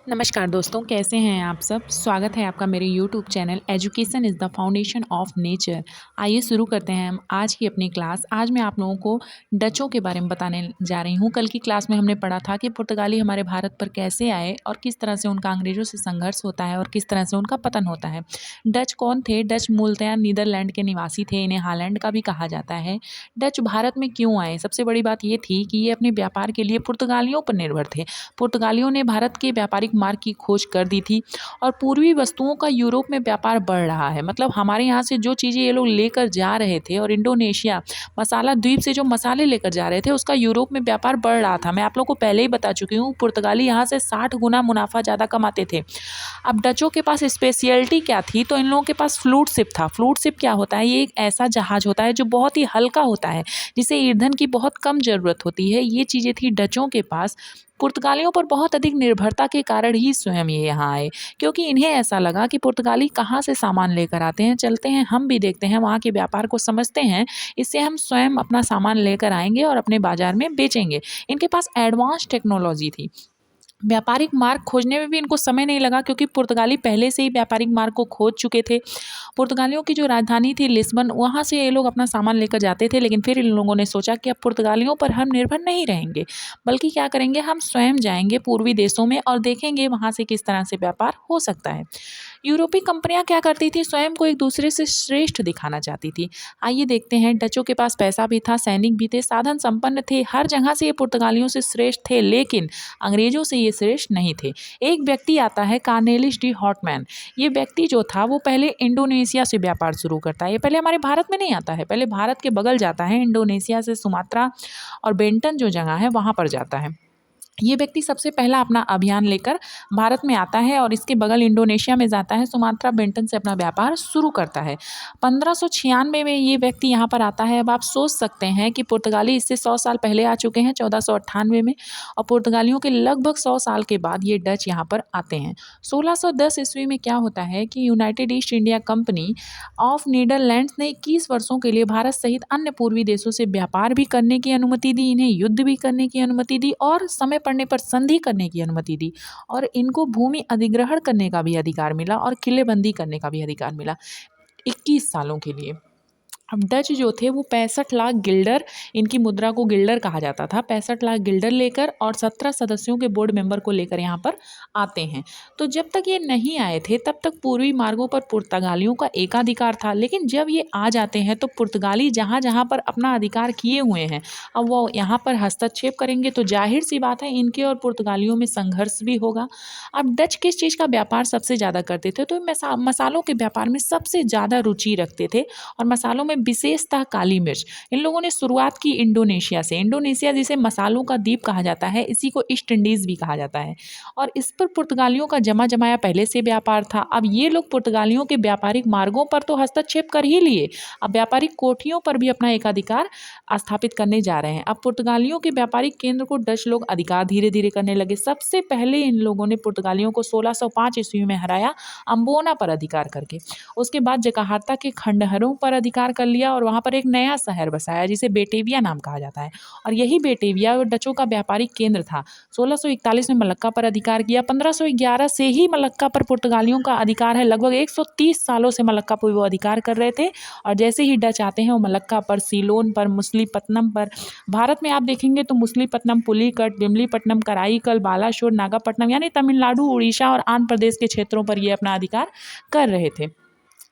नमस्कार दोस्तों, कैसे हैं आप सब। स्वागत है आपका मेरे YouTube channel education is the foundation of nature. आइए शुरू करते हैं हम आज की अपनी क्लास। आज मैं आप लोगों को डचों के बारे में बताने जा रही हूँ। कल की क्लास में हमने पढ़ा था कि पुर्तगाली हमारे भारत पर कैसे आए और किस तरह से उनका अंग्रेज़ों से संघर्ष होता है और किस तरह से उनका पतन होता है। डच कौन थे? डच मूलतः नीदरलैंड के निवासी थे, इन्हें हॉलैंड का भी कहा जाता है। डच भारत में क्यों आए? सबसे बड़ी बात ये थी कि ये अपने व्यापार के लिए पुर्तगालियों पर निर्भर थे। पुर्तगालियों ने भारत के व्यापारिक मार्ग की खोज कर दी थी और पूर्वी वस्तुओं का यूरोप में व्यापार बढ़ रहा है। मतलब हमारे यहाँ से जो चीज़ें ये लोग लेकर जा रहे थे और इंडोनेशिया मसाला द्वीप से जो मसाले लेकर जा रहे थे उसका यूरोप में व्यापार बढ़ रहा था। मैं आप लोगों को पहले ही बता चुकी हूँ, पुर्तगाली यहाँ से 60 गुना मुनाफा ज़्यादा कमाते थे। अब डचों के पास स्पेशलिटी क्या थी? तो इन लोगों के पास फ्लूट शिप था। फ्लूट शिप क्या होता है? ये एक ऐसा जहाज होता है जो बहुत ही हल्का होता है, जिसे ईंधन की बहुत कम ज़रूरत होती है। ये चीज़ें थी डचों के पास। पुर्तगालियों पर बहुत अधिक निर्भरता के कारण ही स्वयं ये यहाँ आए, क्योंकि इन्हें ऐसा लगा कि पुर्तगाली कहाँ से सामान लेकर आते हैं, चलते हैं हम भी देखते हैं, वहाँ के व्यापार को समझते हैं, इससे हम स्वयं अपना सामान लेकर आएंगे और अपने बाजार में बेचेंगे। इनके पास एडवांस टेक्नोलॉजी थी। व्यापारिक मार्ग खोजने में भी इनको समय नहीं लगा, क्योंकि पुर्तगाली पहले से ही व्यापारिक मार्ग को खोज चुके थे। पुर्तगालियों की जो राजधानी थी लिस्बन, वहाँ से ये लोग अपना सामान लेकर जाते थे। लेकिन फिर इन लोगों ने सोचा कि अब पुर्तगालियों पर हम निर्भर नहीं रहेंगे, बल्कि क्या करेंगे, हम स्वयं जाएंगे पूर्वी देशों में और देखेंगे वहाँ से किस तरह से व्यापार हो सकता है। यूरोपीय कंपनियां क्या करती थी? स्वयं को एक दूसरे से श्रेष्ठ दिखाना चाहती थी। आइए देखते हैं। डचों के पास पैसा भी था, सैनिक भी थे, साधन संपन्न थे, हर जगह से ये पुर्तगालियों से श्रेष्ठ थे, लेकिन अंग्रेजों से ये श्रेष्ठ नहीं थे। एक व्यक्ति आता है, कार्नेलिस डी हॉटमैन। ये व्यक्ति जो था वो पहले इंडोनेशिया से व्यापार शुरू करता है। ये पहले हमारे भारत में नहीं आता है, पहले भारत के बगल जाता है, इंडोनेशिया से सुमात्रा और बेंटन जो जगह है वहाँ पर जाता है। ये व्यक्ति सबसे पहला अपना अभियान लेकर भारत में आता है और इसके बगल इंडोनेशिया में जाता है, सुमात्रा बेंटन से अपना व्यापार शुरू करता है। 1596 में ये व्यक्ति यहाँ पर आता है। अब आप सोच सकते हैं कि पुर्तगाली इससे 100 साल पहले आ चुके हैं, 1498 में, और पुर्तगालियों के लगभग 100 साल के बाद ये डच यहाँ पर आते हैं। 1610 ईस्वी में क्या होता है कि United east India company of Netherlands ने 21 वर्षों के लिए भारत सहित अन्य पूर्वी देशों से व्यापार भी करने की अनुमति दी, इन्हें युद्ध भी करने की अनुमति दी और समय पड़ने पर संधि करने की अनुमति दी, और इनको भूमि अधिग्रहण करने का भी अधिकार मिला और किलेबंदी करने का भी अधिकार मिला 21 सालों के लिए। अब डच जो थे वो 65 लाख गिल्डर, इनकी मुद्रा को गिल्डर कहा जाता था, 65 लाख गिल्डर लेकर और 17 सदस्यों के बोर्ड मेंबर को लेकर यहाँ पर आते हैं। तो जब तक ये नहीं आए थे तब तक पूर्वी मार्गों पर पुर्तगालियों का एकाधिकार था, लेकिन जब ये आ जाते हैं तो पुर्तगाली जहाँ जहाँ पर अपना अधिकार किए हुए हैं, अब वो यहाँ पर हस्तक्षेप करेंगे तो जाहिर सी बात है इनके और पुर्तगालियों में संघर्ष भी होगा। अब डच किस चीज़ का व्यापार सबसे ज़्यादा करते थे? तो मसालों के व्यापार में सबसे ज़्यादा रुचि रखते थे, और मसालों में विशेषतः काली मिर्च। इन लोगों ने शुरुआत की इंडोनेशिया से। इंडोनेशिया जिसे मसालों का द्वीप कहा जाता है, इसी को ईस्ट इंडीज़ भी कहा जाता है, और इस पर पुर्तगालियों का जमा जमाया पहले से व्यापार था। अब ये लोग पुर्तगालियों के व्यापारिक मार्गों पर तो हस्तक्षेप कर ही लिए, अब व्यापारिक कोठियों पर भी अपना एकाधिकार स्थापित करने जा रहे हैं। अब पुर्तगालियों के व्यापारिक केंद्र को डच लोग अधिकार धीरे धीरे करने लगे। सबसे पहले इन लोगों ने पुर्तगालियों को 1605 ईस्वी में हराया, अम्बोना पर अधिकार करके। उसके बाद जकार्ता के खंडहरों पर अधिकार कर लिया और वहाँ पर एक नया शहर बसाया जिसे बेटेविया नाम कहा जाता है, और यही बेटेविया डचों का व्यापारिक केंद्र था। 1641 में मलक्का पर अधिकार किया। 1511 से ही मलक्का पर पुर्तगालियों का अधिकार है। लगभग 130 सालों से मलक्का पर वो अधिकार कर रहे थे, और जैसे ही डच आते हैं वो मलक्का पर, सीलोन पर, मुसलीपट्टनम पर, भारत में आप देखेंगे तो मुसलीपट्टनम, पुलिकट, विमलीपट्टनम, कराईकल, बालाशोर, नागापट्टनम, यानी तमिलनाडु, उड़ीसा और आंध्र प्रदेश के क्षेत्रों पर ये अपना अधिकार कर रहे थे।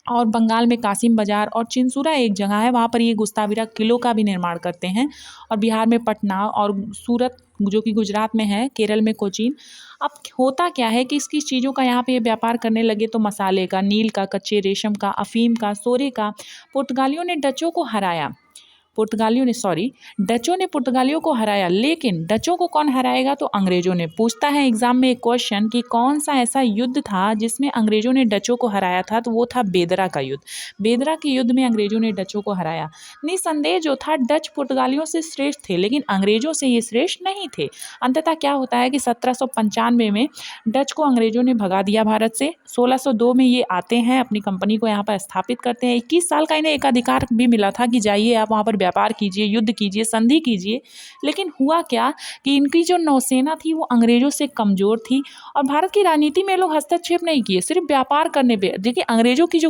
और बंगाल में कासिम बाजार और चिंसुरा एक जगह है, वहाँ पर ये गुस्ताविरा किलों का भी निर्माण करते हैं, और बिहार में पटना और सूरत जो कि गुजरात में है, केरल में कोचीन। अब होता क्या है कि किस किस चीज़ों का यहाँ पे ये व्यापार करने लगे? तो मसाले का, नील का, कच्चे रेशम का, अफीम का, सोरे का। पुर्तगालियों ने डचों को हराया, डचों ने पुर्तगालियों को हराया, लेकिन डचों को कौन हराएगा? तो अंग्रेजों ने। पूछता है एग्जाम में एक क्वेश्चन कि कौन सा ऐसा युद्ध था जिसमें अंग्रेजों ने डचों को हराया था? तो वो था बेदरा का युद्ध। बेदरा के युद्ध में अंग्रेजों ने डचों को हराया। निसंदेह जो था डच पुर्तगालियों से श्रेष्ठ थे, लेकिन अंग्रेजों से ये श्रेष्ठ नहीं थे। अंततः क्या होता है कि 1795 में डच को अंग्रेजों ने भगा दिया भारत से। 1602 में ये आते हैं, अपनी कंपनी को यहाँ पर स्थापित करते हैं। 21 साल का इन्हें एकाधिकार भी मिला था कि जाइए आप वहाँ पर व्यापार कीजिए, युद्ध कीजिए, संधि कीजिए। लेकिन हुआ क्या कि इनकी जो नौसेना थी वो अंग्रेज़ों से कमज़ोर थी और भारत की राजनीति में ये लोग हस्तक्षेप नहीं किए, सिर्फ़ व्यापार करने पे देखिए अंग्रेज़ों की जो